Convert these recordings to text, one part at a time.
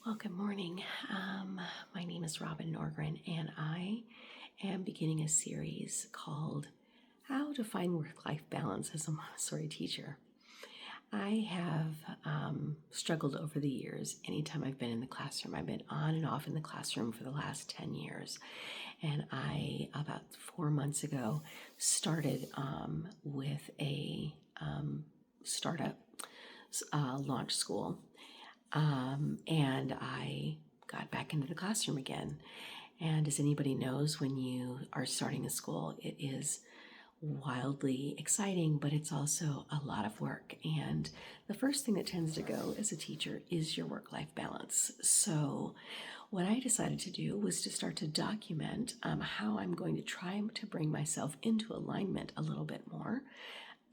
Well, good morning. My name is Robin Norgren, and I am beginning a series called How to Find Work-Life Balance as a Montessori Teacher. I have struggled over the years. Anytime I've been in the classroom, I've been on and off in the classroom for the last 10 years. And I, about 4 months ago, started with a startup launch school. And I got back into the classroom again. And as anybody knows, when you are starting a school, it is wildly exciting, but it's also a lot of work. And the first thing that tends to go as a teacher is your work-life balance. So what I decided to do was to start to document how I'm going to try to bring myself into alignment a little bit more,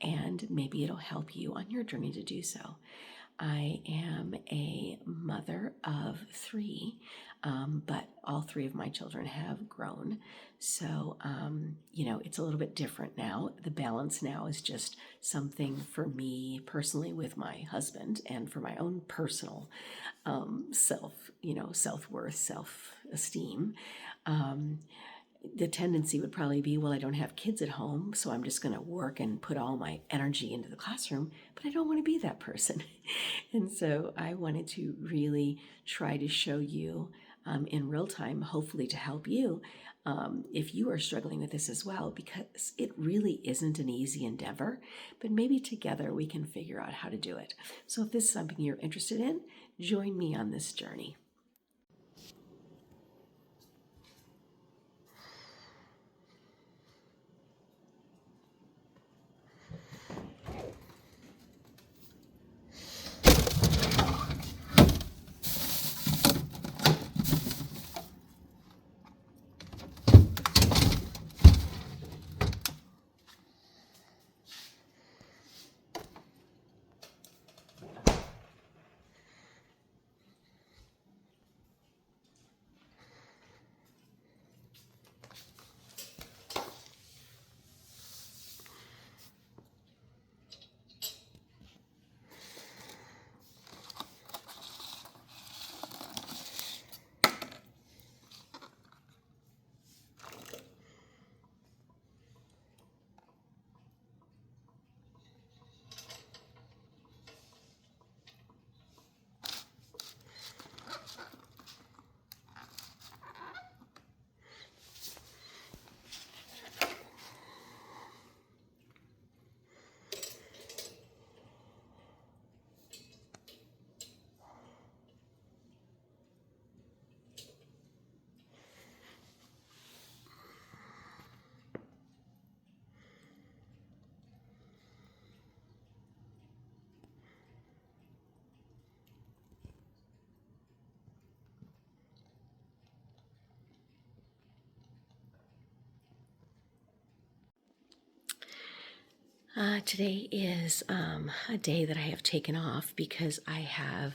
and maybe it'll help you on your journey to do so. I am a mother of 3, but all 3 of my children have grown. So, it's a little bit different now. The balance now is just something for me personally with my husband and for my own personal self-worth, self-esteem. The tendency would probably be, well, I don't have kids at home, so I'm just going to work and put all my energy into the classroom, but I don't want to be that person. And so I wanted to really try to show you in real time, hopefully to help you if you are struggling with this as well, because it really isn't an easy endeavor, but maybe together we can figure out how to do it. So if this is something you're interested in, join me on this journey. Today is a day that I have taken off because I have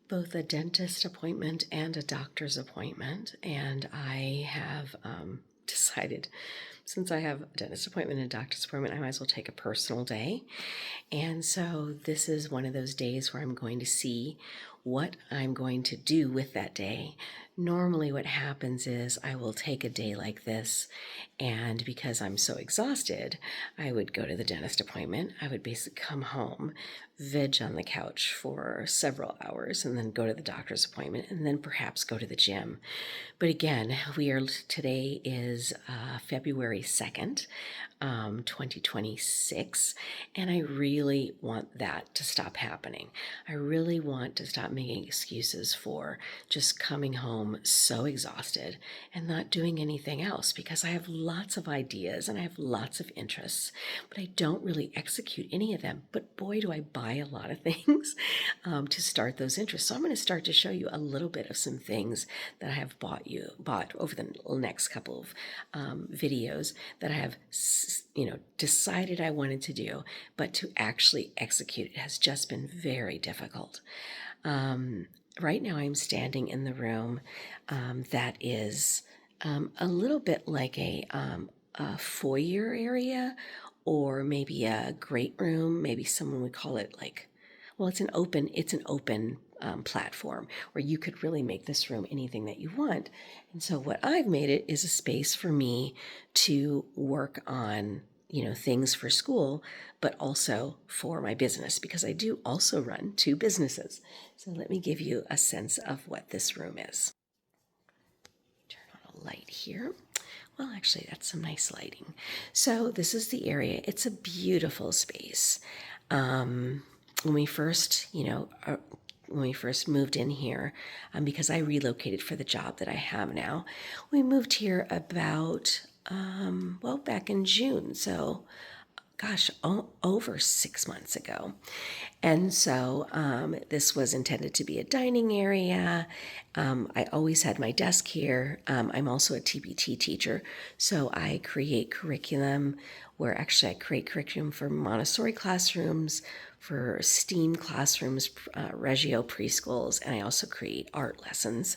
both a dentist appointment and a doctor's appointment, and I have decided, since I have a dentist appointment and a doctor's appointment, I might as well take a personal day. And so this is one of those days where I'm going to see what I'm going to do with that day. Normally what happens is I will take a day like this, and because I'm so exhausted, I would go to the dentist appointment. I would basically come home, veg on the couch for several hours, and then go to the doctor's appointment, and then perhaps go to the gym. But again, today is February 2nd, 2026, and I really want that to stop happening. I really want to stop making excuses for just coming home so exhausted and not doing anything else, because I have lots of ideas and I have lots of interests, but I don't really execute any of them. But boy, do I buy a lot of things to start those interests. So I'm going to start to show you a little bit of some things that I have bought over the next couple of videos that I have decided I wanted to do, but to actually execute it has just been very difficult. Right now I'm standing in the room that is a little bit like a foyer area, or maybe a great room. Maybe someone would call it like, well, it's an open platform where you could really make this room anything that you want. And so what I've made it is a space for me to work on, things for school, but also for my business, because I do also run 2 businesses. So let me give you a sense of what this room is. Turn on a light here. Well, actually, that's some nice lighting. So this is the area. It's a beautiful space. When we first, moved in here, because I relocated for the job that I have now, we moved here about, back in June. So over 6 months ago. And so this was intended to be a dining area. I always had my desk here. I'm also a TPT teacher, so I create curriculum I create curriculum for Montessori classrooms, for STEAM classrooms, Reggio preschools, and I also create art lessons.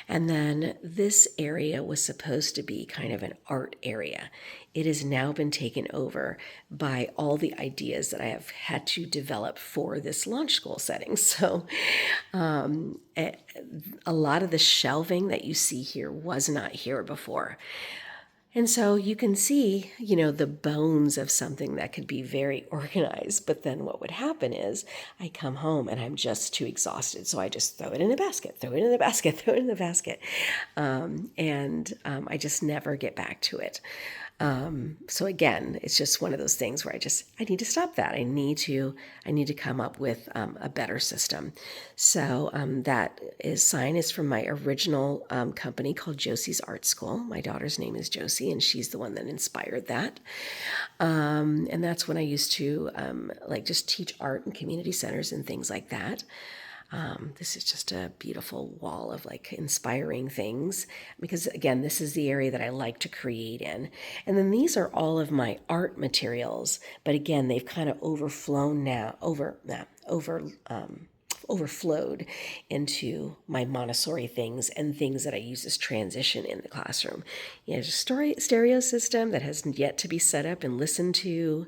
And then this area was supposed to be kind of an art area. It has now been taken over by all the ideas that I have had to develop for this launch school setting. So a lot of the shelving that you see here was not here before. And so you can see, the bones of something that could be very organized. But then what would happen is I come home and I'm just too exhausted. So I just throw it in a basket, throw it in the basket, throw it in the basket. I just never get back to it. So again, it's just one of those things where I need to stop that. I need to come up with a better system. So that sign is from my original company called Josie's Art School. My daughter's name is Josie, and she's the one that inspired that. And that's when I used to just teach art in community centers and things like that. This is just a beautiful wall of inspiring things, because again, this is the area that I like to create in. And then these are all of my art materials, but again, they've kind of overflowed into my Montessori things and things that I use as transition in the classroom. Just stereo system that has yet to be set up and listened to.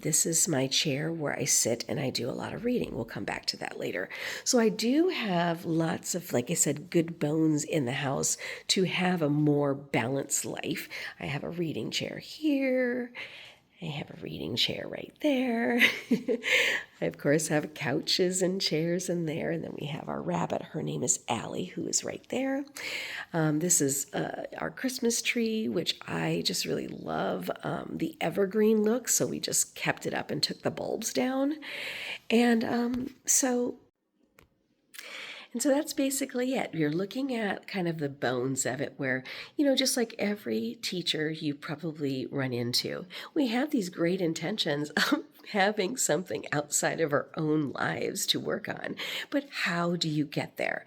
This is my chair where I sit and I do a lot of reading. We'll come back to that later. So I do have lots of, like I said, good bones in the house to have a more balanced life. I have a reading chair here. I have a reading chair right there. I, of course, have couches and chairs in there. And then we have our rabbit. Her name is Allie, who is right there. This is our Christmas tree, which I just really love the evergreen look. So we just kept it up and took the bulbs down. And so that's basically it. You're looking at kind of the bones of it where, just like every teacher you probably run into, we have these great intentions of having something outside of our own lives to work on. But how do you get there?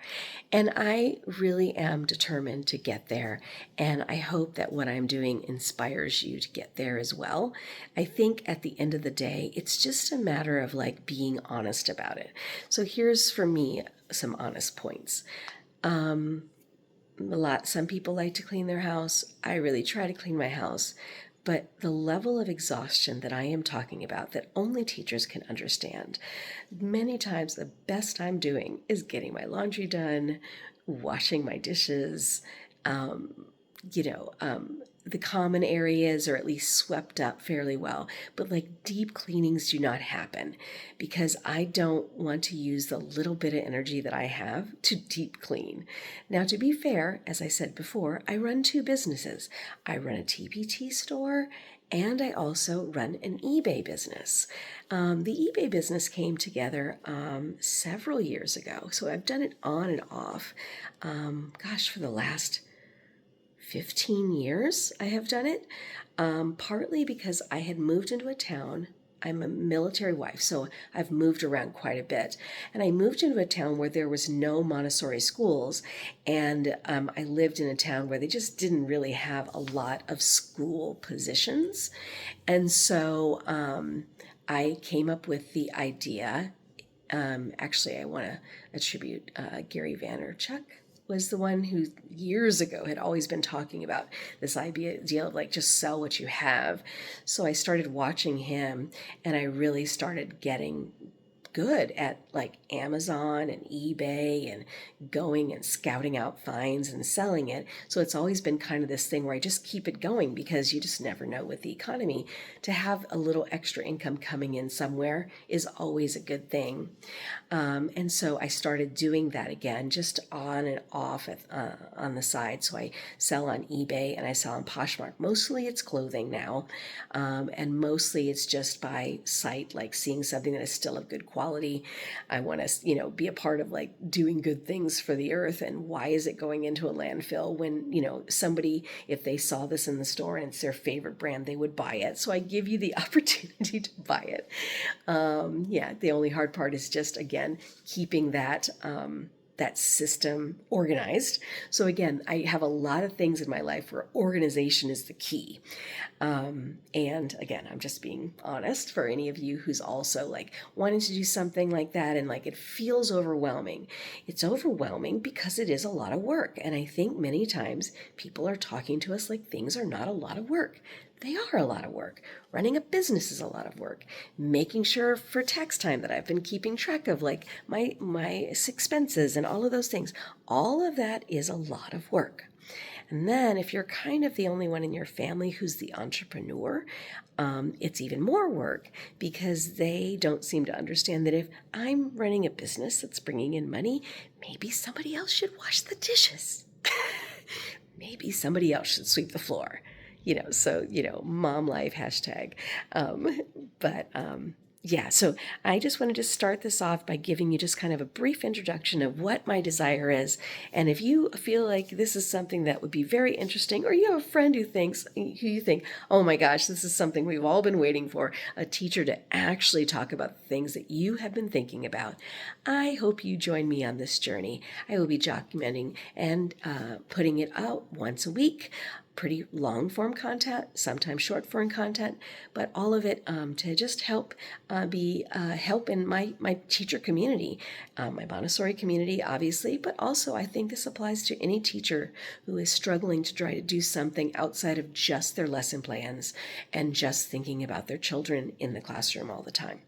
And I really am determined to get there. And I hope that what I'm doing inspires you to get there as well. I think at the end of the day, it's just a matter of being honest about it. So here's for me some honest points. Some people like to clean their house. I really try to clean my house. But the level of exhaustion that I am talking about, that only teachers can understand, many times the best I'm doing is getting my laundry done, washing my dishes, the common areas are at least swept up fairly well. But deep cleanings do not happen because I don't want to use the little bit of energy that I have to deep clean. Now, to be fair, as I said before, I run 2 businesses. I run a TPT store and I also run an eBay business. The eBay business came together several years ago. So I've done it on and off, for the last 15 years I have done it, partly because I had moved into a town. I'm a military wife, so I've moved around quite a bit. And I moved into a town where there was no Montessori schools, and I lived in a town where they just didn't really have a lot of school positions. And so I came up with the idea. I want to attribute Gary Vaynerchuk was the one who years ago had always been talking about this idea of just sell what you have. So I started watching him and I really started getting good at like Amazon and eBay and going and scouting out finds and selling it. So it's always been kind of this thing where I just keep it going because you just never know with the economy. To have a little extra income coming in somewhere is always a good thing. And so I started doing that again, just on and off on the side. So I sell on eBay and I sell on Poshmark. Mostly it's clothing now, and mostly it's just by sight, like seeing something that is still of good quality. I want to, be a part of like doing good things for the earth. And why is it going into a landfill when, somebody, if they saw this in the store and it's their favorite brand, they would buy it. So I give you the opportunity to buy it. The only hard part is just, again, keeping that system organized. So again, I have a lot of things in my life where organization is the key. And again, I'm just being honest for any of you who's also like wanting to do something like that and like it feels overwhelming. It's overwhelming because it is a lot of work. And I think many times people are talking to us like things are not a lot of work. They are a lot of work. Running a business is a lot of work. Making sure for tax time that I've been keeping track of, like my expenses and all of those things. All of that is a lot of work. And then if you're kind of the only one in your family who's the entrepreneur, it's even more work because they don't seem to understand that if I'm running a business that's bringing in money, maybe somebody else should wash the dishes. Maybe somebody else should sweep the floor. Mom life hashtag. So I just wanted to start this off by giving you just kind of a brief introduction of what my desire is. And if you feel like this is something that would be very interesting, or you have a friend who you think, oh my gosh, this is something we've all been waiting for, a teacher to actually talk about the things that you have been thinking about, I hope you join me on this journey. I will be documenting and putting it out once a week. Pretty long form content, sometimes short form content, but all of it to just help be help in my teacher community, my Montessori community, obviously, but also I think this applies to any teacher who is struggling to try to do something outside of just their lesson plans and just thinking about their children in the classroom all the time.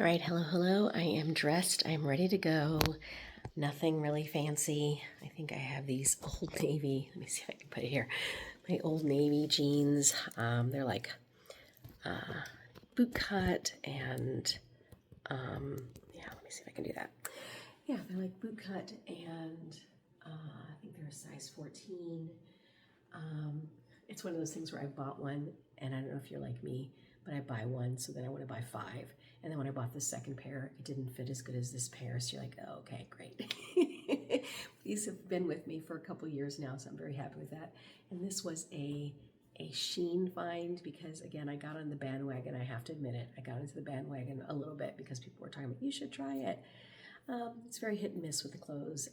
All right, hello. I am dressed. I'm ready to go. Nothing really fancy. I think I have these Old Navy. Let me see if I can put it here. My Old Navy jeans. They're like boot cut and let me see if I can do that. Yeah, they're like boot cut and I think they're a size 14. It's one of those things where I bought one, and I don't know if you're like me, but I buy one, so then I want to buy 5. And then when I bought the second pair, it didn't fit as good as this pair. So you're like, oh, okay, great. These have been with me for a couple years now, so I'm very happy with that. And this was a Shein find because, again, I got on the bandwagon. I have to admit it. I got into the bandwagon a little bit because people were talking about, you should try it. It's very hit and miss with the clothes.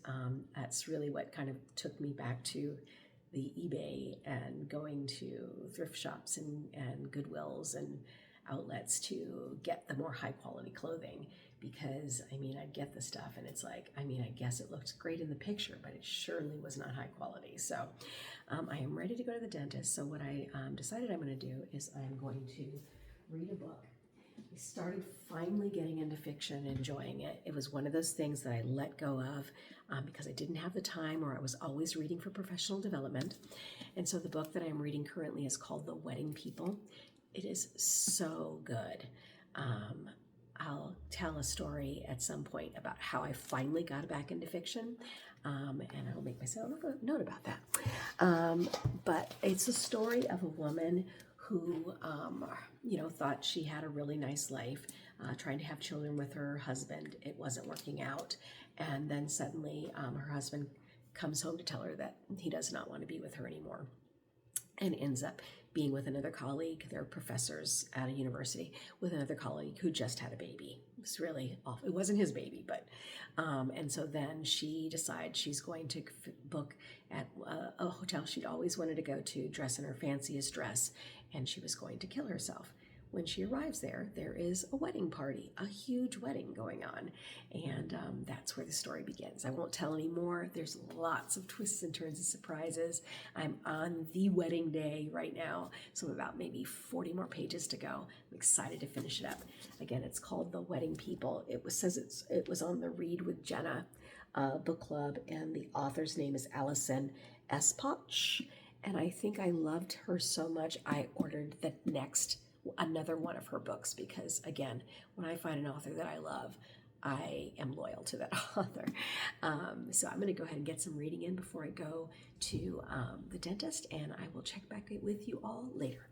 That's really what kind of took me back to the eBay and going to thrift shops and Goodwills and outlets to get the more high quality clothing, because I'd get the stuff and it's like, I guess it looked great in the picture, but it surely was not high quality. So I am ready to go to the dentist. So what I decided I'm going to do is I'm going to read a book. I started finally getting into fiction and enjoying it. It was one of those things that I let go of because I didn't have the time, or I was always reading for professional development. And so the book that I'm reading currently is called The Wedding People. It is so good. I'll tell a story at some point about how I finally got back into fiction, and I'll make myself a note about that. But it's a story of a woman who, thought she had a really nice life, trying to have children with her husband. It wasn't working out. And then suddenly her husband comes home to tell her that he does not want to be with her anymore, and ends up being with another colleague. They're professors at a university, with another colleague who just had a baby. It was really awful. It wasn't his baby, but, and so then she decides she's going to book at a hotel she'd always wanted to go to, dress in her fanciest dress, and she was going to kill herself. When she arrives there, there is a wedding party, a huge wedding going on, and that's where the story begins. I won't tell any more. There's lots of twists and turns and surprises. I'm on the wedding day right now, so about maybe 40 more pages to go. I'm excited to finish it up. Again, it's called The Wedding People. It was on the Read with Jenna book club, and the author's name is Allison Espach, and I think I loved her so much I ordered another one of her books, because again, when I find an author that I love, I am loyal to that author. So I'm going to go ahead and get some reading in before I go to the dentist, and I will check back with you all later.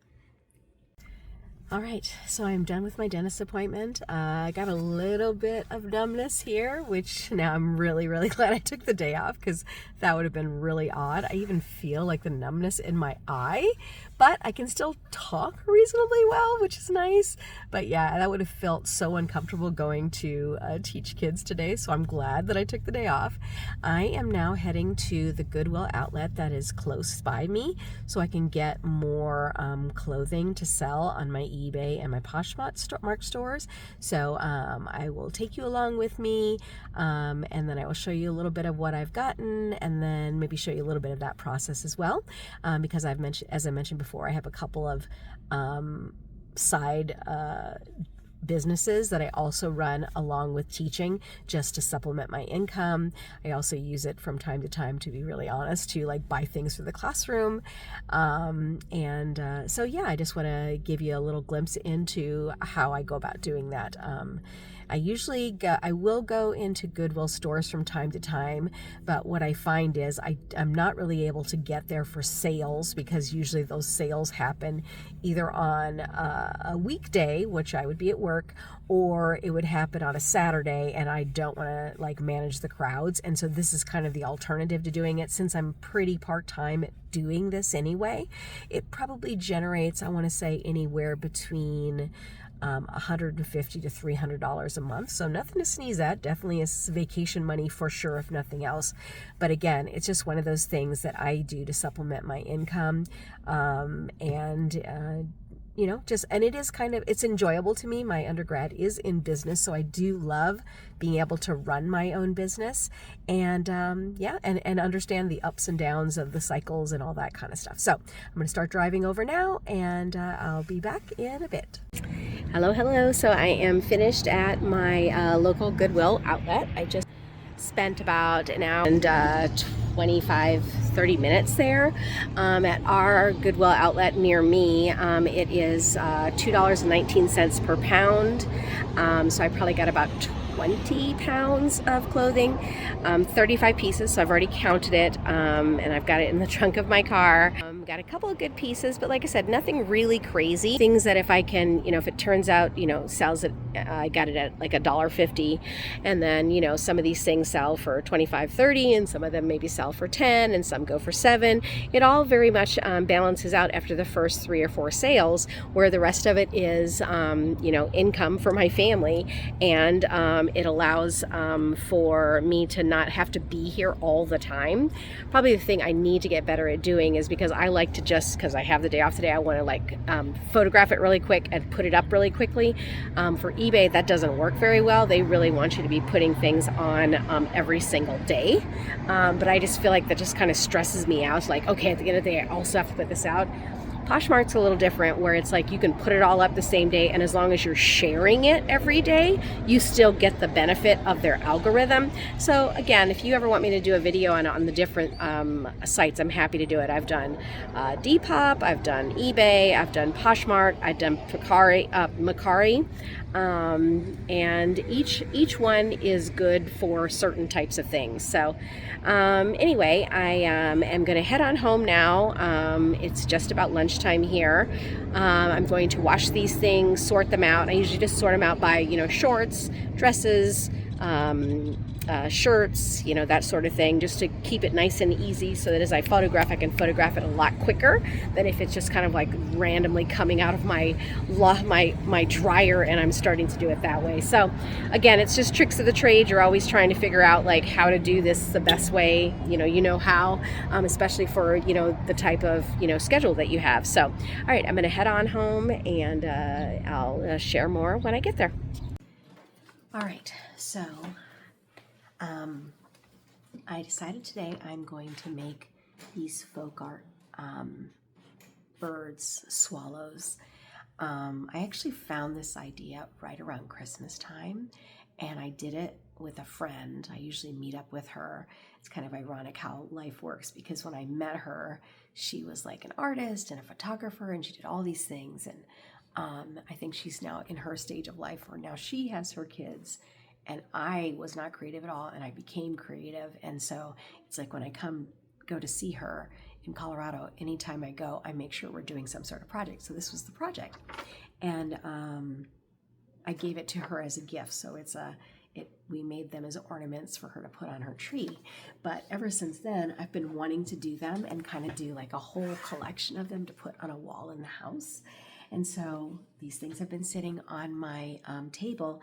All right, so I'm done with my dentist appointment. I got a little bit of numbness here, which now I'm really, really glad I took the day off, because that would have been really odd. I even feel like the numbness in my eye, but I can still talk reasonably well, which is nice. But yeah, that would have felt so uncomfortable going to teach kids today, so I'm glad that I took the day off. I am now heading to the Goodwill Outlet that is close by me, so I can get more clothing to sell on my eBay and my Poshmark stores. So I will take you along with me, and then I will show you a little bit of what I've gotten, and then maybe show you a little bit of that process as well, because as I mentioned before, I have a couple of side businesses that I also run along with teaching, just to supplement my income. I also use it from time to time, to be really honest, to like buy things for the classroom. So yeah, I just want to give you a little glimpse into how I go about doing that. I will go into Goodwill stores from time to time, but what I find is I'm not really able to get there for sales, because usually those sales happen either on a weekday, which I would be at work, or it would happen on a Saturday, and I don't want to like manage the crowds. And so this is kind of the alternative to doing it. Since I'm pretty part-time at doing this anyway, it probably generates, I want to say, anywhere between $150 to $300 a month. So nothing to sneeze at. Definitely is vacation money for sure, if nothing else. But again, it's just one of those things that I do to supplement my income. And it is it's enjoyable to me. My undergrad is in business, so I do love being able to run my own business and understand the ups and downs of the cycles and all that kind of stuff. So I'm going to start driving over now, and I'll be back in a bit. Hello, hello. So I am finished at my local Goodwill Outlet. I just spent about an hour and 30 minutes there at our Goodwill Outlet near me. It is $2.19 per pound. So I probably got about 20 pounds of clothing, 35 pieces, so I've already counted it, and I've got it in the trunk of my car. Got a couple of good pieces, but like I said, nothing really crazy. Things that if I can, if it turns out, sells it, I got it at like $1.50, and then, some of these things sell for 25, 30, and some of them maybe sell for 10, and some go for 7. It all very much balances out after the first 3 or 4 sales, where the rest of it is, income for my family, and it allows for me to not have to be here all the time. Probably the thing I need to get better at doing is, because I like to just, because I have the day off today, I want to photograph it really quick and put it up really quickly. For eBay, that doesn't work very well. They really want you to be putting things on every single day. But I just feel like that just kind of stresses me out. It's like, okay, at the end of the day, I also have to put this out. Poshmark's a little different, where it's like you can put it all up the same day, and as long as you're sharing it every day, you still get the benefit of their algorithm. So again, if you ever want me to do a video on the different sites, I'm happy to do it. I've done Depop, I've done eBay, I've done Poshmark, I've done Mercari, and each one is good for certain types of things. So anyway, I am going to head on home now. It's just about lunchtime here. I'm going to wash these things, sort them out. I usually just sort them out by, shorts, dresses, shirts, that sort of thing, just to keep it nice and easy, so that as I photograph, I can photograph it a lot quicker than if it's just kind of like randomly coming out of my dryer and I'm starting to do it that way. So again, it's just tricks of the trade. You're always trying to figure out like how to do this the best way, how, especially for, the type of, schedule that you have. So, all right, I'm going to head on home, and I'll share more when I get there. All right, so I decided today I'm going to make these folk art birds, swallows. I actually found this idea right around Christmas time, and I did it with a friend. I usually meet up with her. It's kind of ironic how life works, because when I met her, she was like an artist and a photographer, and she did all these things. And I think she's now in her stage of life where now she has her kids, and I was not creative at all, and I became creative. And so it's like when I go to see her in Colorado, anytime I go, I make sure we're doing some sort of project. So this was the project, and I gave it to her as a gift. So we made them as ornaments for her to put on her tree. But ever since then, I've been wanting to do them and kind of do like a whole collection of them to put on a wall in the house. And so these things have been sitting on my table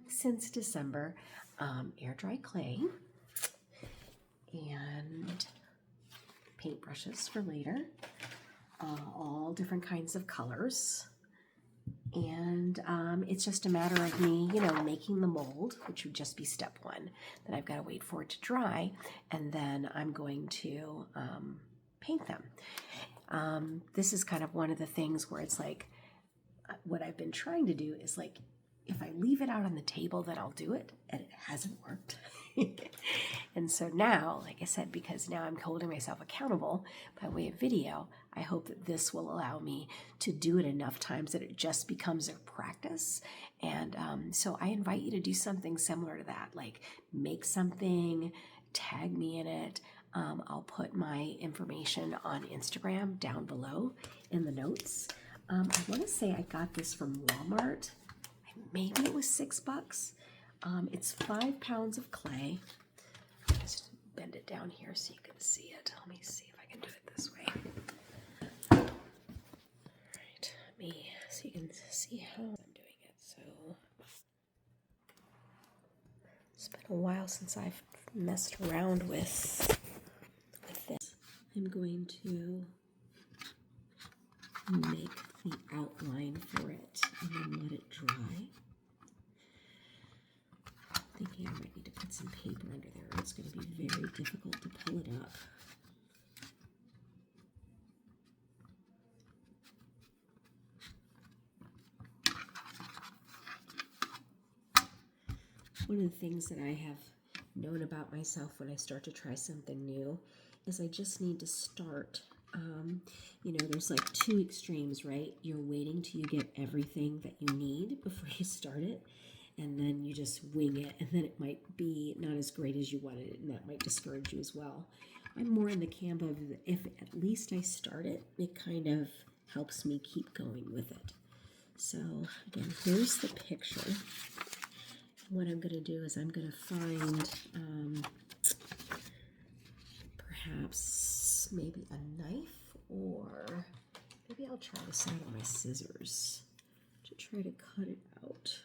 since December. Air dry clay and paintbrushes for later, all different kinds of colors. And it's just a matter of me, making the mold, which would just be step 1. Then I've got to wait for it to dry, and then I'm going to paint them. This is kind of one of the things where it's like, what I've been trying to do is like, if I leave it out on the table, then I'll do it, and it hasn't worked. And so now, like I said, because now I'm holding myself accountable by way of video, I hope that this will allow me to do it enough times that it just becomes a practice. And so I invite you to do something similar to that, like make something, tag me in it. I'll put my information on Instagram down below in the notes. I want to say I got this from Walmart. Maybe it was $6. It's 5 pounds of clay. Just bend it down here so you can see it. Let me see if I can do it this way. All right, so you can see how I'm doing it. So it's been a while since I've messed around with this. I'm going to make the outline for it and then let it dry. Thinking I might need to put some paper under there, or it's going to be very difficult to pull it up. One of the things that I have known about myself when I start to try something new is I just need to start. There's like two extremes, right? You're waiting till you get everything that you need before you start it, and then you just wing it, and then it might be not as great as you wanted it, and that might discourage you as well. I'm more in the camp of if at least I start it, it kind of helps me keep going with it. So again, here's the picture. What I'm going to do is I'm going to find perhaps maybe a knife, or maybe I'll try this out on my scissors to try to cut it out.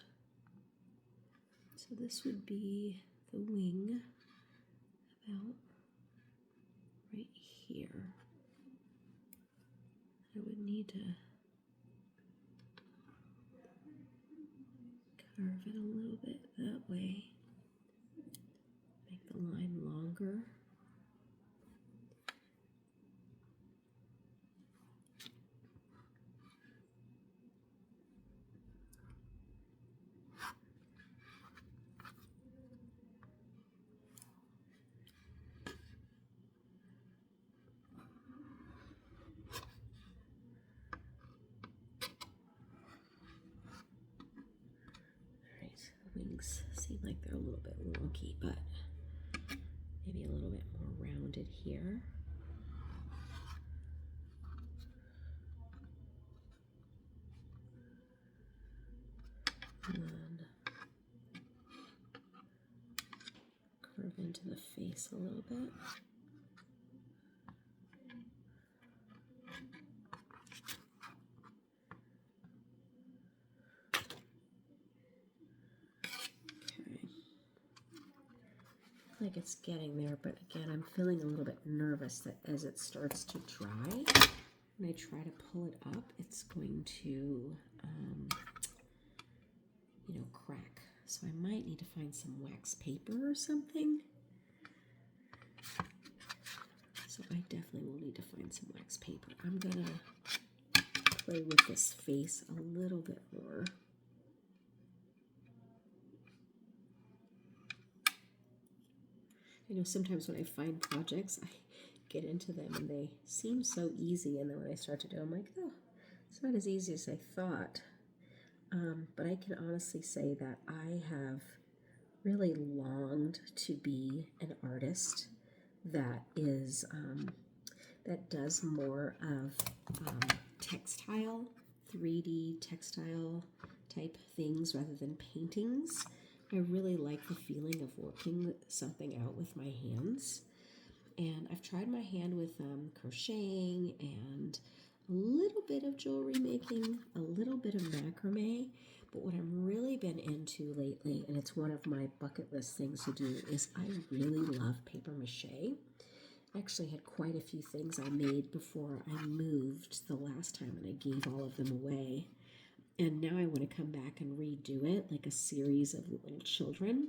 So this would be the wing about right here. I would need to carve it a little bit that way. Make the line longer. Wings seem like they're a little bit wonky, but maybe a little bit more rounded here. And then curve into the face a little bit. Like it's getting there, but again, I'm feeling a little bit nervous that as it starts to dry, when I try to pull it up, it's going to, crack. So I might need to find some wax paper or something. So I definitely will need to find some wax paper. I'm gonna play with this face a little bit more. Sometimes when I find projects, I get into them and they seem so easy, and then when I start to do them, I'm like, oh, it's not as easy as I thought. But I can honestly say that I have really longed to be an artist that is that does more of textile, 3D textile type things rather than paintings. I really like the feeling of working something out with my hands. And I've tried my hand with crocheting and a little bit of jewelry making, a little bit of macrame. But what I've really been into lately, and it's one of my bucket list things to do, is I really love paper mache. I actually had quite a few things I made before I moved the last time, and I gave all of them away. And now I want to come back and redo it, like a series of little children,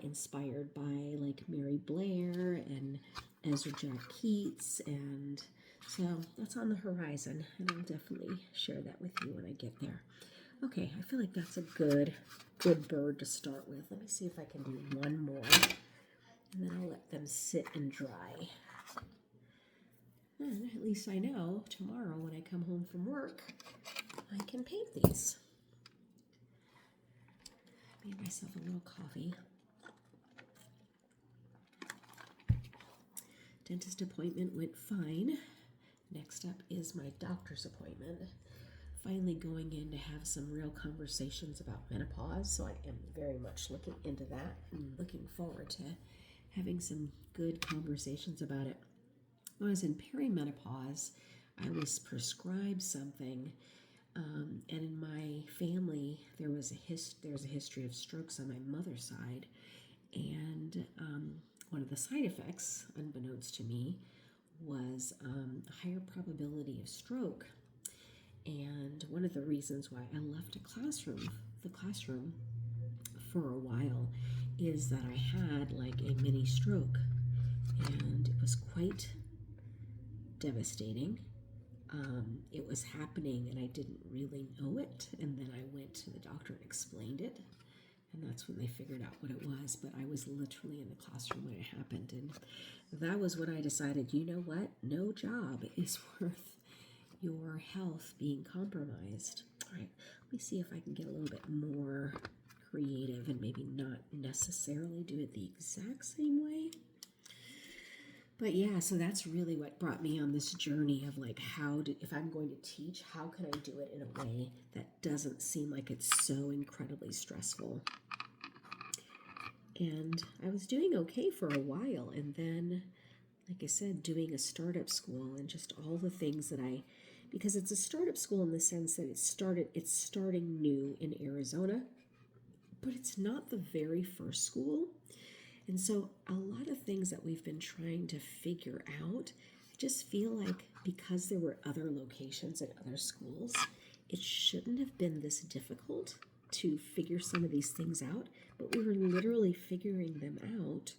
inspired by like Mary Blair and Ezra Jack Keats. And so that's on the horizon, and I'll definitely share that with you when I get there. Okay, I feel like that's a good bird to start with. Let me see if I can do one more, and then I'll let them sit and dry. And at least I know tomorrow when I come home from work, I can paint these. Made myself a little coffee. Dentist appointment went fine. Next up is my doctor's appointment. Finally going in to have some real conversations about menopause, so I am very much looking into that and looking forward to having some good conversations about it. When I was in perimenopause, I was prescribed something, and in my family there was a history of strokes on my mother's side, and one of the side effects, unbeknownst to me, was a higher probability of stroke. And one of the reasons why I left the classroom for a while, is that I had like a mini stroke, and it was quite devastating. It was happening and I didn't really know it, and then I went to the doctor and explained it, And that's when they figured out what it was. But I was literally in the classroom when it happened. And that was when I decided, you know what? No job is worth your health being compromised. All right, let me see if I can get a little bit more creative and maybe not necessarily do it the exact same way. But yeah, so that's really what brought me on this journey of like, if I'm going to teach, how can I do it in a way that doesn't seem like it's so incredibly stressful? And I was doing okay for a while. And then, like I said, doing a startup school and just all the things that because it's a startup school in the sense that it's starting new in Arizona, but it's not the very first school. And so a lot of things that we've been trying to figure out, I just feel like because there were other locations at other schools, it shouldn't have been this difficult to figure some of these things out, but we were literally figuring them out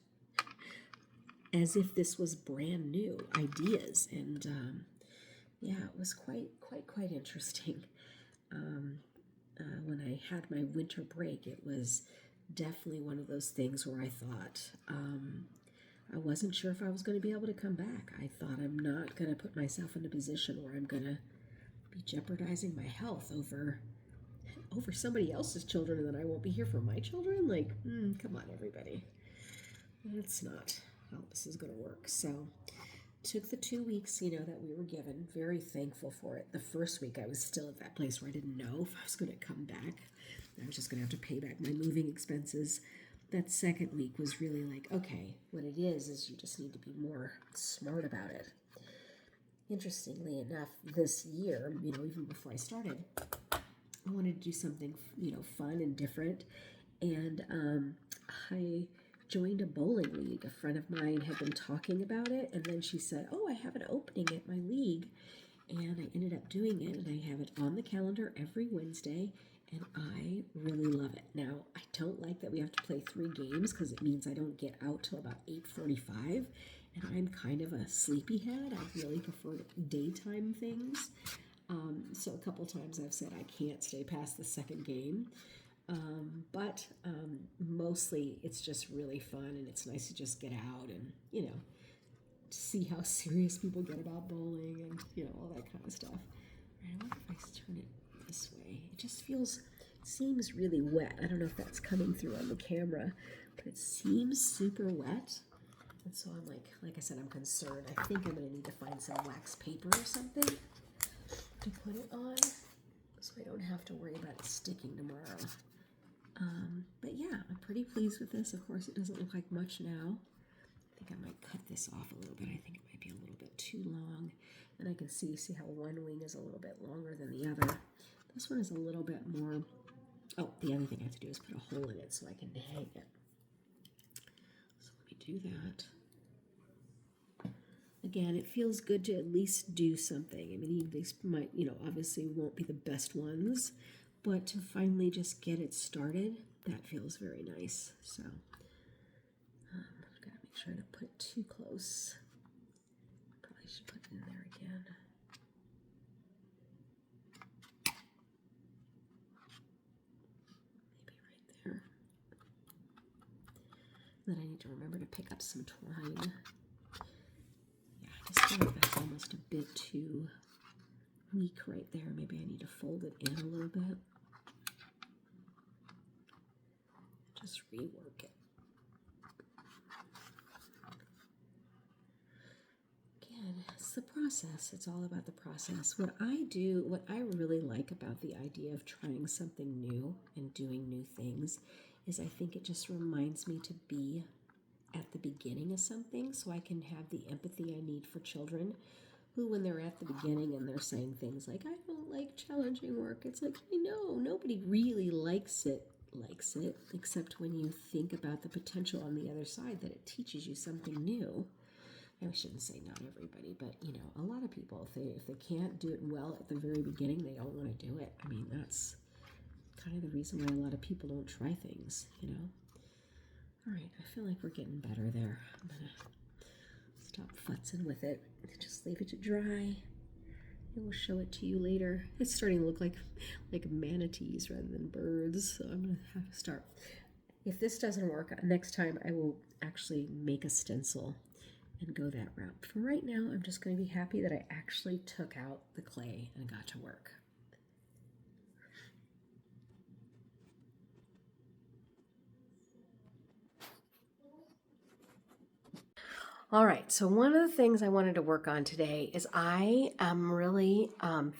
as if this was brand new ideas. And yeah, it was quite interesting. When I had my winter break, it was definitely one of those things where I thought I wasn't sure if I was going to be able to come back. I thought I'm not going to put myself in a position where I'm going to be jeopardizing my health over somebody else's children, and then I won't be here for my children. Like, come on, everybody. That's not how this is going to work. So took the 2 weeks, that we were given. Very thankful for it. The first week I was still at that place where I didn't know if I was going to come back. I was just going to have to pay back my moving expenses. That second week was really like, okay, what it is you just need to be more smart about it. Interestingly enough, this year, even before I started, I wanted to do something, fun and different. And I joined a bowling league. A friend of mine had been talking about it, and then she said, oh, I have an opening at my league. And I ended up doing it, and I have it on the calendar every Wednesday, and I really love it. Now, I don't like that we have to play 3 games because it means I don't get out till about 8:45, and I'm kind of a sleepyhead. I really prefer daytime things. So a couple times I've said I can't stay past the second game. But mostly it's just really fun, and it's nice to just get out and, see how serious people get about bowling and, all that kind of stuff. Right, I wonder if I turn it this way. It just seems really wet. I don't know if that's coming through on the camera, but it seems super wet. And so I'm like I said, I'm concerned. I think I'm going to need to find some wax paper or something to put it on so I don't have to worry about it sticking tomorrow. But yeah, I'm pretty pleased with this. Of course, it doesn't look like much now. I think I might cut this off a little bit. I think it might be a little bit too long. And I can see how one wing is a little bit longer than the other. This one is a little bit more. Oh, the other thing I have to do is put a hole in it so I can hang it. So let me do that. Again, it feels good to at least do something. I mean, these might, obviously won't be the best ones, but to finally just get it started, that feels very nice. So I've got to make sure I don't put it too close. Probably should put it in there again. Maybe right there. Then I need to remember to pick up some twine. Yeah, I just feel like that's almost a bit too weak right there. Maybe I need to fold it in a little bit. Just rework it. Again, it's the process. It's all about the process. What I really like about the idea of trying something new and doing new things is I think it just reminds me to be at the beginning of something so I can have the empathy I need for children who, when they're at the beginning and they're saying things like, I don't like challenging work, it's like, I know, nobody really likes it, except when you think about the potential on the other side that it teaches you something new. I shouldn't say not everybody, but, a lot of people, if they can't do it well at the very beginning, they don't want to do it. I mean, that's kind of the reason why a lot of people don't try things, All right, I feel like we're getting better there. I'm going to stop futzing with it. Just leave it to dry. And we'll show it to you later. It's starting to look like manatees rather than birds, so I'm going to have to start if this doesn't work, next time I will actually make a stencil and go that route. For right now, I'm just going to be happy that I actually took out the clay and got to work. All right, so one of the things I wanted to work on today is I am really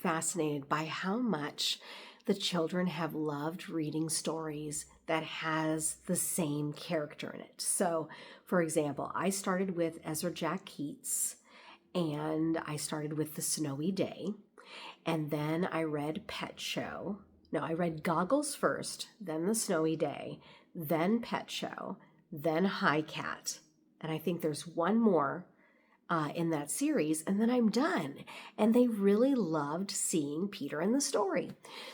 fascinated by how much the children have loved reading stories that has the same character in it. So, for example, I started with Ezra Jack Keats, and I started with The Snowy Day, and then I read Pet Show. No, I read Goggles first, then The Snowy Day, then Pet Show, then High Cat. And I think there's one more in that series, and then I'm done. And they really loved seeing Peter in the story.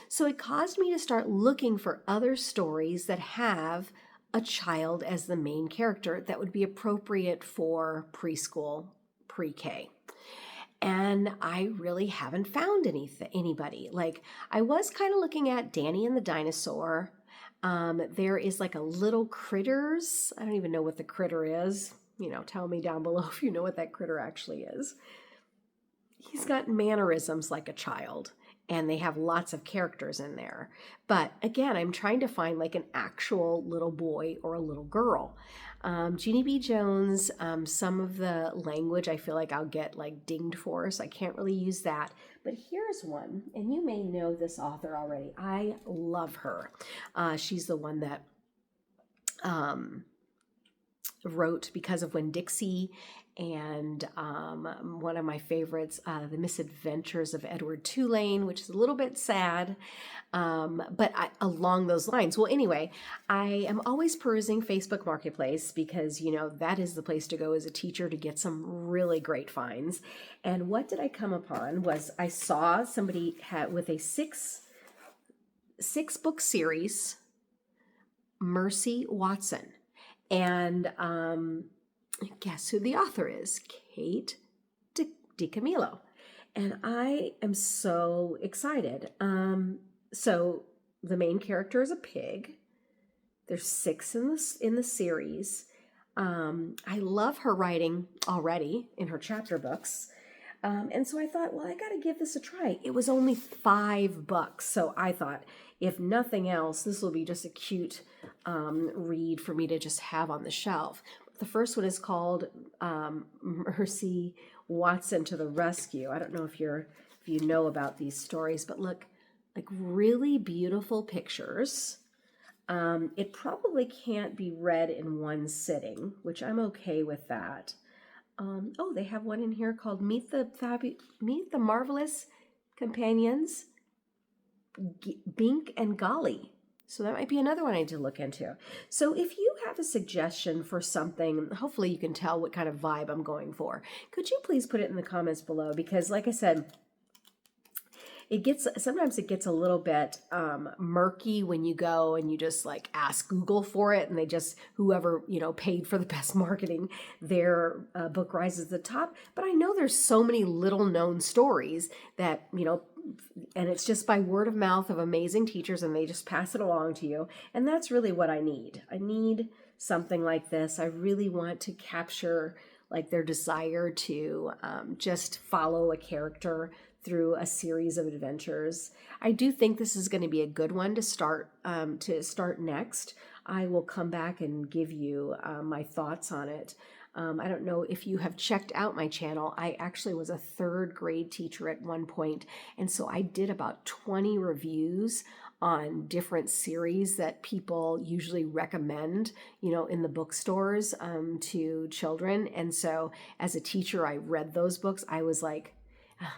So it caused me to start looking for other stories that have a child as the main character that would be appropriate for preschool, pre-K. And I really haven't found anybody. Like, I was kind of looking at Danny and the Dinosaur. There is like a little critters. I don't even know what the critter is. Tell me down below if you know what that critter actually is. He's got mannerisms like a child, and they have lots of characters in there. But again, I'm trying to find like an actual little boy or a little girl. Jeannie B. Jones, some of the language I feel like I'll get like dinged for, so I can't really use that. But here's one, and you may know this author already. I love her. She's the one that wrote Because of Winn-Dixie, and one of my favorites, The Misadventures of Edward Tulane, which is a little bit sad, but along those lines. Well, anyway, I am always perusing Facebook Marketplace because, that is the place to go as a teacher to get some really great finds. And what did I come upon was I saw somebody with a six book series, Mercy Watson. And guess who the author is? Kate DiCamillo. And I am so excited. So the main character is a pig. There's 6 in the series. I love her writing already in her chapter books. And so I thought, well, I got to give this a try. It was only $5. So I thought, if nothing else, this will be just a cute read for me to just have on the shelf. The first one is called Mercy Watson to the Rescue. I don't know if you know about these stories, but look, like really beautiful pictures. It probably can't be read in one sitting, which I'm okay with that. They have one in here called Meet the Marvelous Companions, Bink and Golly. So that might be another one I need to look into. So if you have a suggestion for something, hopefully you can tell what kind of vibe I'm going for. Could you please put it in the comments below? Because like I said, sometimes it gets a little bit murky when you go and you just like ask Google for it, and they just, whoever paid for the best marketing, their book rises to the top. But I know there's so many little known stories that and it's just by word of mouth of amazing teachers, and they just pass it along to you. And that's really what I need. I need something like this. I really want to capture like their desire to just follow a character through a series of adventures. I do think this is going to be a good one to start next. I will come back and give you my thoughts on it. I don't know if you have checked out my channel. I actually was a 3rd grade teacher at one point, and so I did about 20 reviews on different series that people usually recommend, in the bookstores to children. And so as a teacher, I read those books. I was like,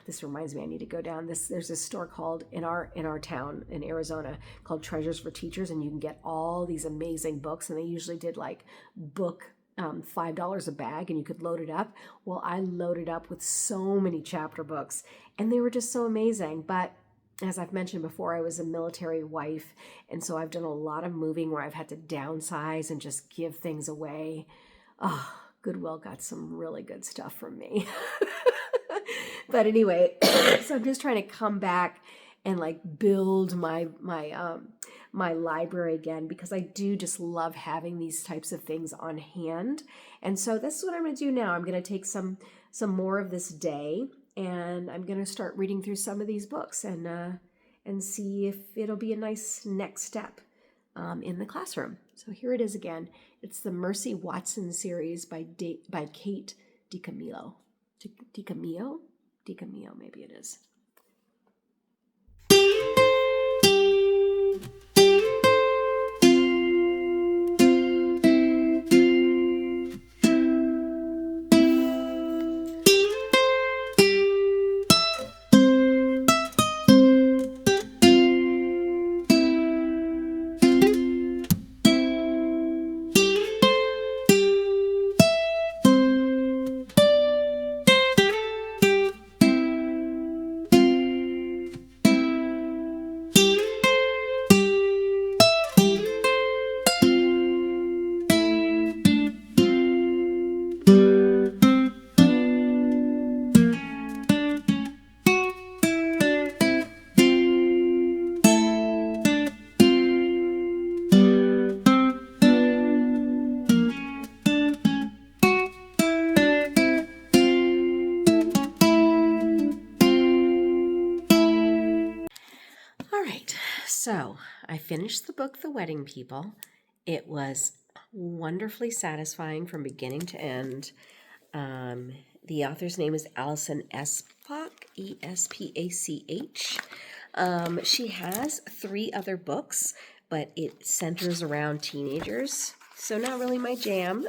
this reminds me, I need to go down this. There's this store called in our town in Arizona called Treasures for Teachers, and you can get all these amazing books. And they usually did like book $5 a bag, and you could load it up. Well, I loaded up with so many chapter books, and they were just so amazing. But as I've mentioned before, I was a military wife, and so I've done a lot of moving where I've had to downsize and just give things away. Oh, Goodwill got some really good stuff from me. But anyway, so I'm just trying to come back and like build my my library again, because I do just love having these types of things on hand. And so this is what I'm going to do now. I'm going to take some more of this day, and I'm going to start reading through some of these books and see if it'll be a nice next step in the classroom. So here it is again. It's the Mercy Watson series by Kate DiCamillo. DiCamillo? DiCamillo, maybe it is. So I finished the book, The Wedding People. It was wonderfully satisfying from beginning to end. The author's name is Alison Espach, Espach. She has 3 other books, but it centers around teenagers, so not really my jam.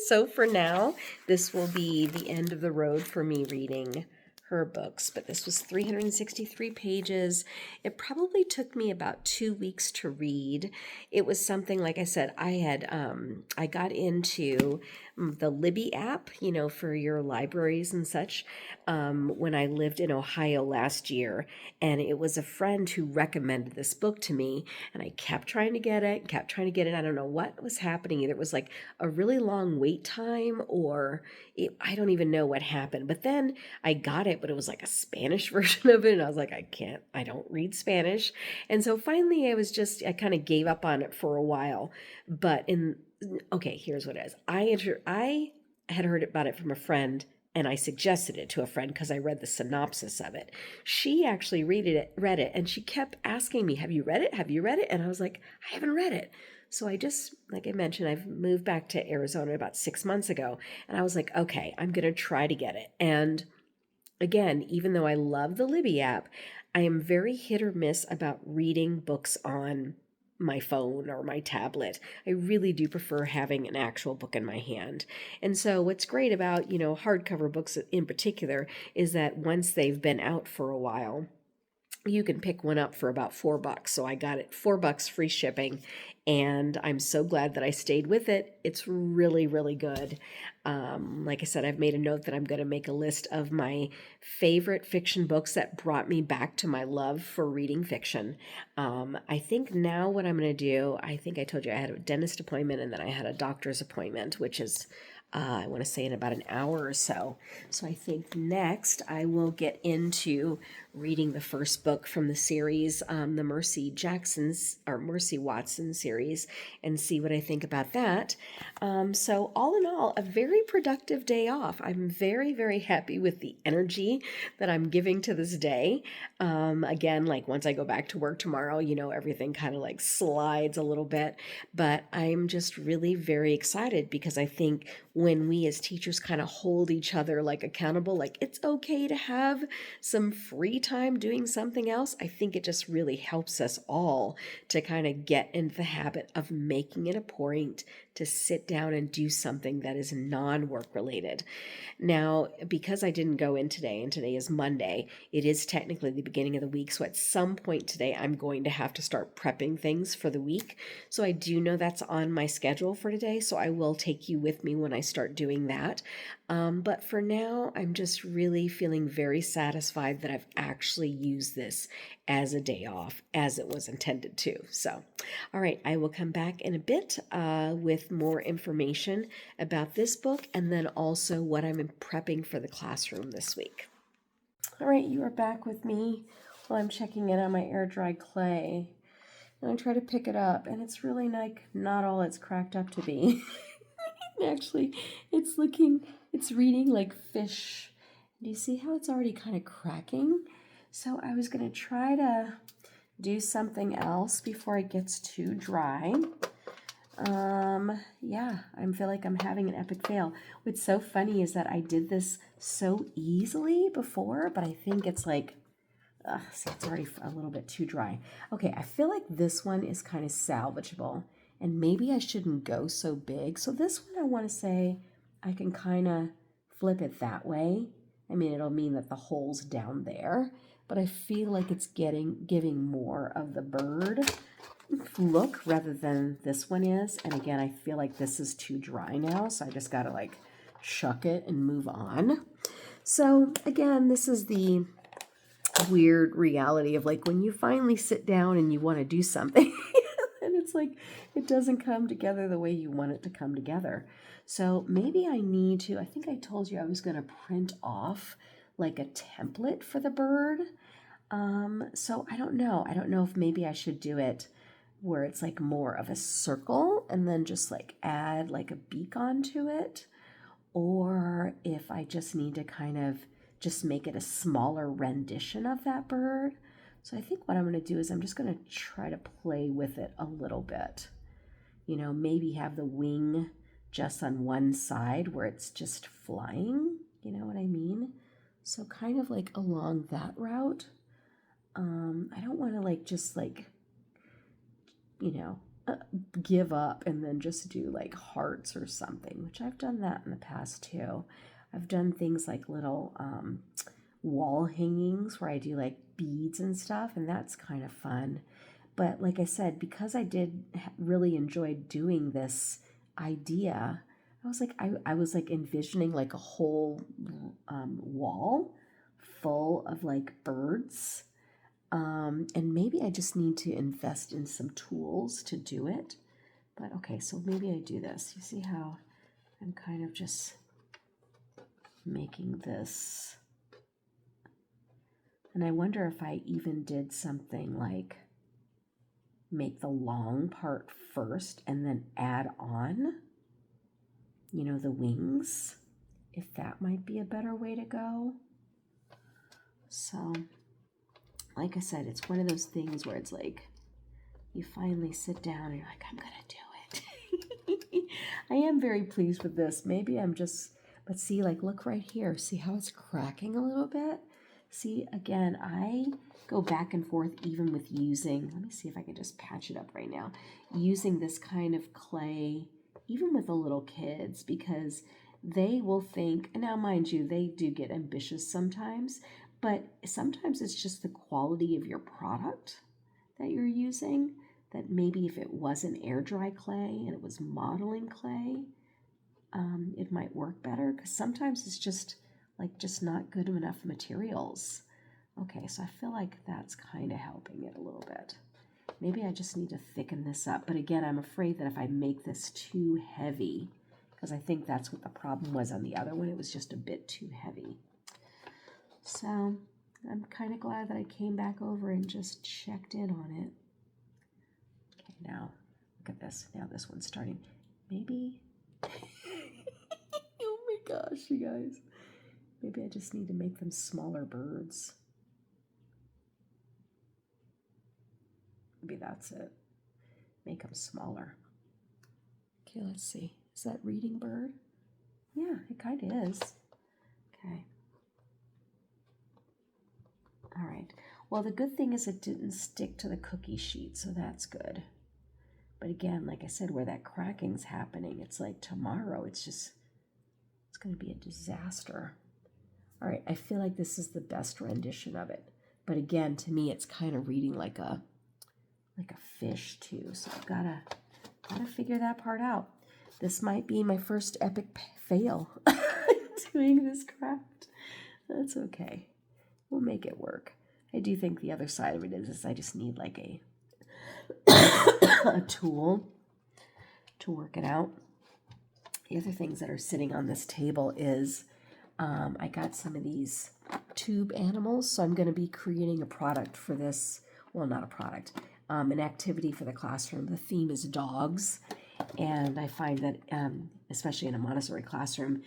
So for now, this will be the end of the road for me reading her books, but this was 363 pages. It probably took me about 2 weeks to read. It was something, like I said, I got into the Libby app, for your libraries and such, when I lived in Ohio last year. And it was a friend who recommended this book to me, and I kept trying to get it. I don't know what was happening. Either it was like a really long wait time, or I don't even know what happened. But then I got it, but it was like a Spanish version of it. And I was like, I don't read Spanish. And so finally I kind of gave up on it for a while. But okay, here's what it is. I had heard about it from a friend, and I suggested it to a friend because I read the synopsis of it. She actually read it, and she kept asking me, have you read it? Have you read it? And I was like, I haven't read it. So I just, like I mentioned, I've moved back to Arizona about 6 months ago, and I was like, okay, I'm going to try to get it. And again, even though I love the Libby app, I am very hit or miss about reading books on my phone or my tablet. I really do prefer having an actual book in my hand. And so what's great about, hardcover books in particular is that once they've been out for a while, you can pick one up for about $4. So I got it $4 free shipping, and I'm so glad that I stayed with it. It's really, really good. Like I said, I've made a note that I'm going to make a list of my favorite fiction books that brought me back to my love for reading fiction. I think now what I'm going to do, I think I told you I had a dentist appointment, and then I had a doctor's appointment, which is I want to say in about an hour or so. So I think next I will get into reading the first book from the series, the Mercy Watson series, and see what I think about that. So all in all, a very productive day off. I'm very, very happy with the energy that I'm giving to this day. Again, like once I go back to work tomorrow, everything kind of like slides a little bit, but I'm just really very excited because I think when we as teachers kind of hold each other like accountable, like it's okay to have some free time doing something else, I think it just really helps us all to kind of get into the habit of making it a point to sit down and do something that is non-work related. Now, because I didn't go in today, and today is Monday, it is technically the beginning of the week. So at some point today, I'm going to have to start prepping things for the week. So I do know that's on my schedule for today. So I will take you with me when I start doing that. But for now, I'm just really feeling very satisfied that I've actually used this as a day off, as it was intended to. So, all right, I will come back in a bit with more information about this book, and then also what I'm prepping for the classroom this week. All right, you are back with me while I'm checking in on my air dry clay. and I try to pick it up, and it's really like not all it's cracked up to be. Actually, it's reading like fish. Do you see how it's already kind of cracking? So I was going to try to do something else before it gets too dry. Yeah, I feel like I'm having an epic fail. What's so funny is that I did this so easily before, but I think it's like, see, it's already a little bit too dry. Okay, I feel like this one is kind of salvageable, and maybe I shouldn't go so big. So this one, I want to say I can kind of flip it that way. I mean, it'll mean that the hole's down there, but I feel like it's giving more of the bird look rather than this one is. And again, I feel like this is too dry now, so I just gotta like shuck it and move on. So again, this is the weird reality of like when you finally sit down and you want to do something and it's like it doesn't come together the way you want it to come together. So maybe I need to, I think I told you I was going to print off like a template for the bird. So I don't know if maybe I should do it where it's like more of a circle and then just like add like a beak onto it, or if I just need to kind of just make it a smaller rendition of that bird. So I think what I'm going to do is I'm just going to try to play with it a little bit. You know, maybe have the wing just on one side where it's just flying, you know what I mean? So kind of like along that route. I don't want to like just like, you know, give up and then just do like hearts or something, which I've done that in the past too. I've done things like little wall hangings where I do like beads and stuff, and that's kind of fun. But like I said, because I did really enjoy doing this idea, I was like envisioning like a whole wall full of like birds. And maybe I just need to invest in some tools to do it. But okay, so maybe I do this. You see how I'm kind of just making this. And I wonder if I even did something like make the long part first and then add on, you know, the wings, if that might be a better way to go. So, like I said, it's one of those things where it's like you finally sit down and you're like, I'm gonna do it. I am very pleased with this. Maybe I'm just, but see, like, look right here. See how it's cracking a little bit? See, again, I go back and forth even with using, let me see if I can just patch it up right now, using this kind of clay, even with the little kids, because they will think, and now mind you, they do get ambitious sometimes, but sometimes it's just the quality of your product that you're using, that maybe if it wasn't air dry clay and it was modeling clay, it might work better, because sometimes it's just not good enough materials. Okay, so I feel like that's kind of helping it a little bit. Maybe I just need to thicken this up, but again, I'm afraid that if I make this too heavy, because I think that's what the problem was on the other one, it was just a bit too heavy. So I'm kind of glad that I came back over and just checked in on it. Okay, now look at this. Now this one's starting. Maybe. Oh my gosh, you guys. Maybe I just need to make them smaller birds. Maybe that's it. Make them smaller. Okay, let's see. Is that reading bird? Yeah, it kind of is. Okay. All right. Well, the good thing is it didn't stick to the cookie sheet, so that's good. But again, like I said, where that cracking's happening, it's like tomorrow, it's going to be a disaster. All right, I feel like this is the best rendition of it. But again, to me, it's kind of reading like a fish too. So I've gotta figure that part out. This might be my first epic fail doing this craft. That's okay. We'll make it work. I do think the other side of it is I just need like a tool to work it out. The other things that are sitting on this table is I got some of these tube animals, so I'm going to be creating a product for this. Well, not a product. an activity for the classroom. The theme is dogs, and I find that, especially in a Montessori classroom,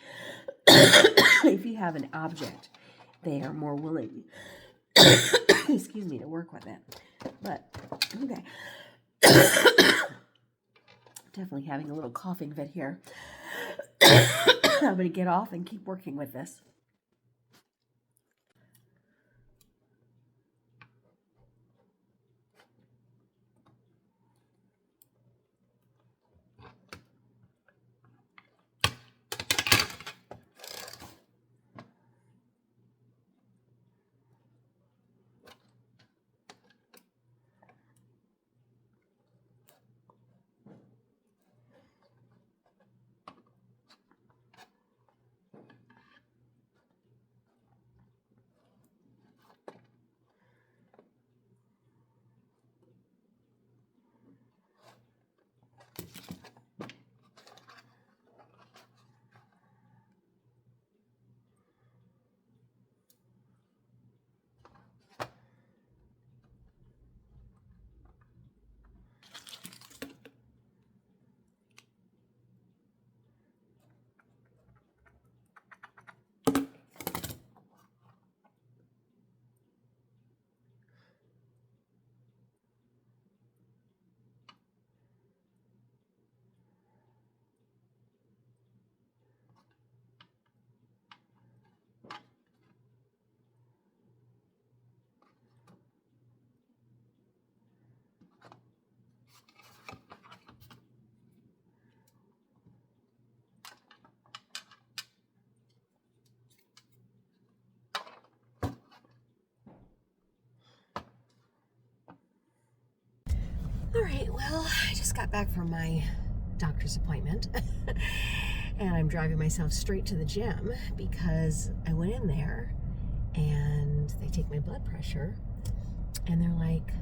if you have an object, they are more willing, excuse me, to work with it. But, okay. Definitely having a little coughing fit here. I'm going to get off and keep working with this. All right, well, I just got back from my doctor's appointment and I'm driving myself straight to the gym because I went in there and they take my blood pressure and they're like,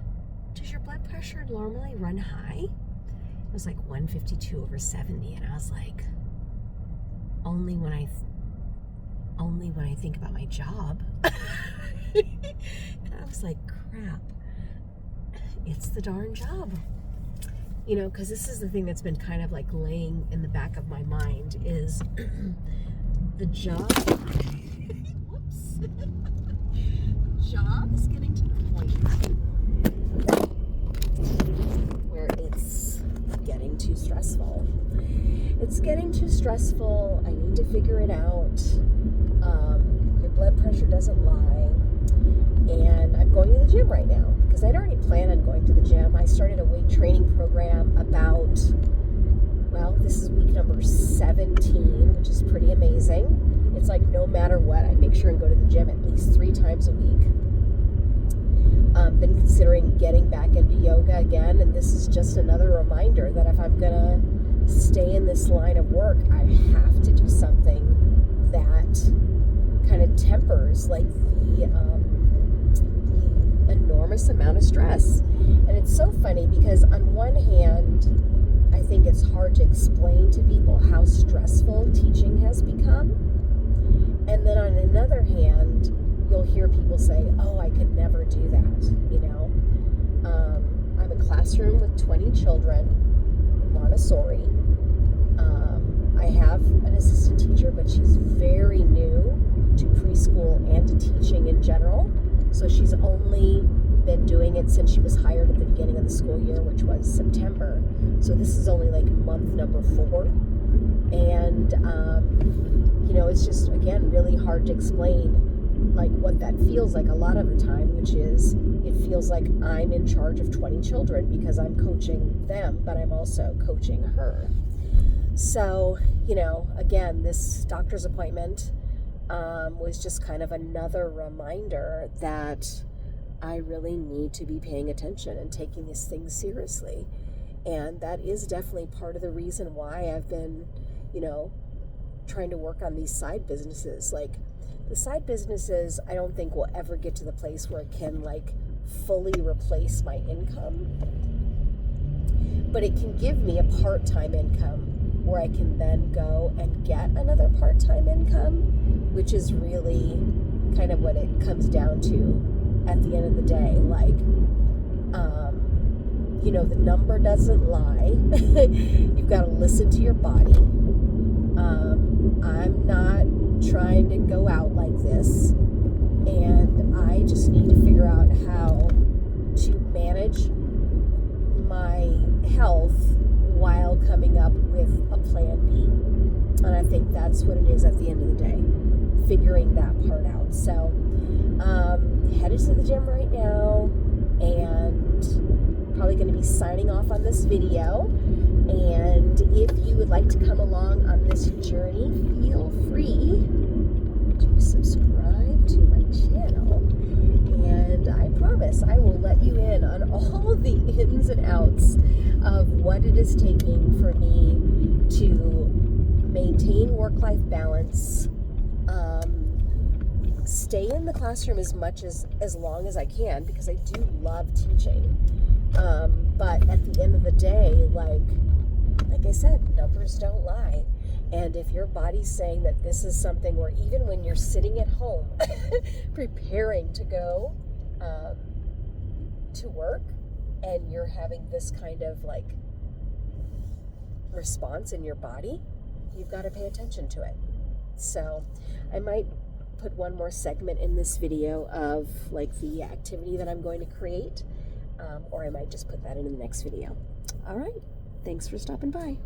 does your blood pressure normally run high? It was like 152/70, and I was like, only when I think about my job. And I was like, crap. It's the darn job, you know, because this is the thing that's been kind of like laying in the back of my mind is the job. Whoops. Job is getting to the point where it's getting too stressful. It's getting too stressful. I need to figure it out. Your blood pressure doesn't lie. And I'm going to the gym right now because I'd already planned on going to the gym. I started a weight training program about, well, this is week number 17, which is pretty amazing. It's like no matter what, I make sure and go to the gym at least 3 times a week. Been considering getting back into yoga again, and this is just another reminder that if I'm gonna stay in this line of work, I have to do something that kind of tempers like the enormous amount of stress. And it's so funny because on one hand, I think it's hard to explain to people how stressful teaching has become. And then on another hand, you'll hear people say, oh, I could never do that, you know. I'm a classroom with 20 children, Montessori. I have an assistant teacher, but she's very new to preschool and to teaching in general. So she's only been doing it since she was hired at the beginning of the school year, which was September. So this is only like month number 4. And, you know, it's just, again, really hard to explain like what that feels like a lot of the time, which is it feels like I'm in charge of 20 children because I'm coaching them, but I'm also coaching her. So, you know, again, this doctor's appointment was just kind of another reminder that I really need to be paying attention and taking this thing seriously. And that is definitely part of the reason why I've been, you know, trying to work on these side businesses. Like the side businesses, I don't think will ever get to the place where it can like fully replace my income, but it can give me a part-time income where I can then go and get another part-time income, which is really kind of what it comes down to at the end of the day. Like, the number doesn't lie. You've got to listen to your body. I'm not trying to go out like this, and I just need to figure out how to manage my health while coming up with a plan B. And I think that's what it is at the end of the day, figuring that part out. So, headed to the gym right now, and probably going to be signing off on this video. And if you would like to come along on this journey, feel free to subscribe to my channel. And I promise I will let you in on all the ins and outs of what it is taking for me to maintain work-life balance, stay in the classroom as long as I can, because I do love teaching. But at the end of the day, like I said, numbers don't lie. And if your body's saying that this is something where even when you're sitting at home preparing to go to work, and you're having this kind of like response in your body, you've got to pay attention to it. So I might put one more segment in this video of like the activity that I'm going to create, or I might just put that in the next video. All right, thanks for stopping by.